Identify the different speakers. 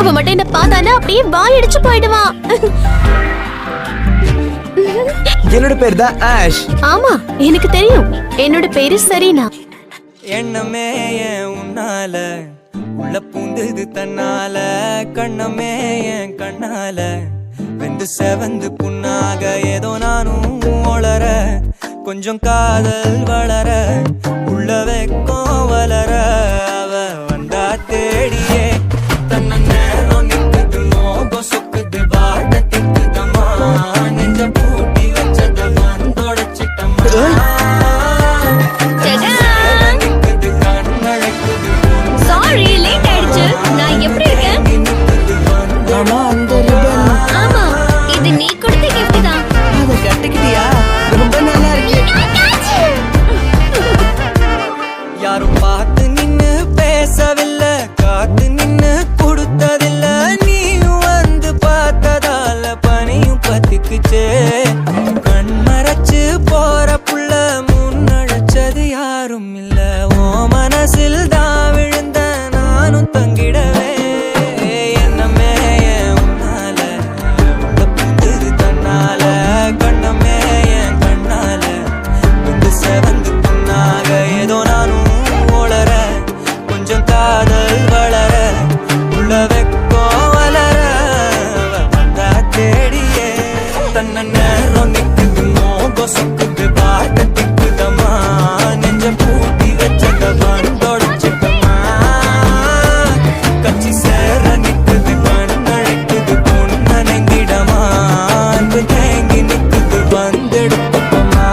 Speaker 1: அவ மட்டும் என்ன பார்த்தானா அப்படியே வாய் அடிச்சு போயிடுவான்.
Speaker 2: என்னோட பேர் தான் ஆஷ்.
Speaker 1: ஆமா எனக்கு தெரியும், என்னோட பேரு சரினா.
Speaker 3: எண்ணமே உன்னால உள்ள பூந்தது தன்னால, கண்ணமே என் கண்ணால வெந்து செவந்து புண்ணாக ஏதோ நானும் ஒளர, கொஞ்சம் காதல் வளர உள்ள வெக்கம் வளர, அவ வந்தா தேடியே தன்ன நேரம் நிக்குது மோகம் சொக்குது வாட திக்குதம்மா, நெஞ்ச பூட்டி வச்சத வந்தோடச்சிட்டம்மா.
Speaker 1: சாரி லேட் ஆயிடுச்சு. நான் எப்படி இருக்கேன்? ஆமா இது நீ கொடுத்த gift தான்.
Speaker 2: அத கட்டிக்கிட்டியா? ரொம்ப நல்லா இருக்கு.
Speaker 3: யாரும் பார்த்து நின்னு பேசவில்லை, காத்து நின்னு கொடுத்ததில்ல, நீயும் வந்து பார்த்ததால பனியும் பத்திக்குச்சே, கண் மறைச்சு போற புள்ள முன்னழைச்சது யாரும் இல்ல, ஓ மனசில் தான் விழுந்த நானும் தங்கிடவே, என்னமே உன்னால உள்ள புந்தது தன்னால, கண்ணமே என் கண்ணால வந்து செவந்து புண்ணாக ஏதோ நானும் ஒளர, கொஞ்சம் காதல் வளர உள்ள வெக்கம் வளர, வந்தா தேடியே தன்ன நேரம் நிக்குது மோகம் சொக்குது வாட்ட திக்குதம்மா, நெஞ்ச பூட்டி வச்சத வந்தோடச்சிட்டம்மா, கச்சி சேர நிக்குது கண்ணழைக்குது பொண்ண நெங்கிடமா, அன்பு தேங்கி நிக்குது வந்தெடுப்பமா.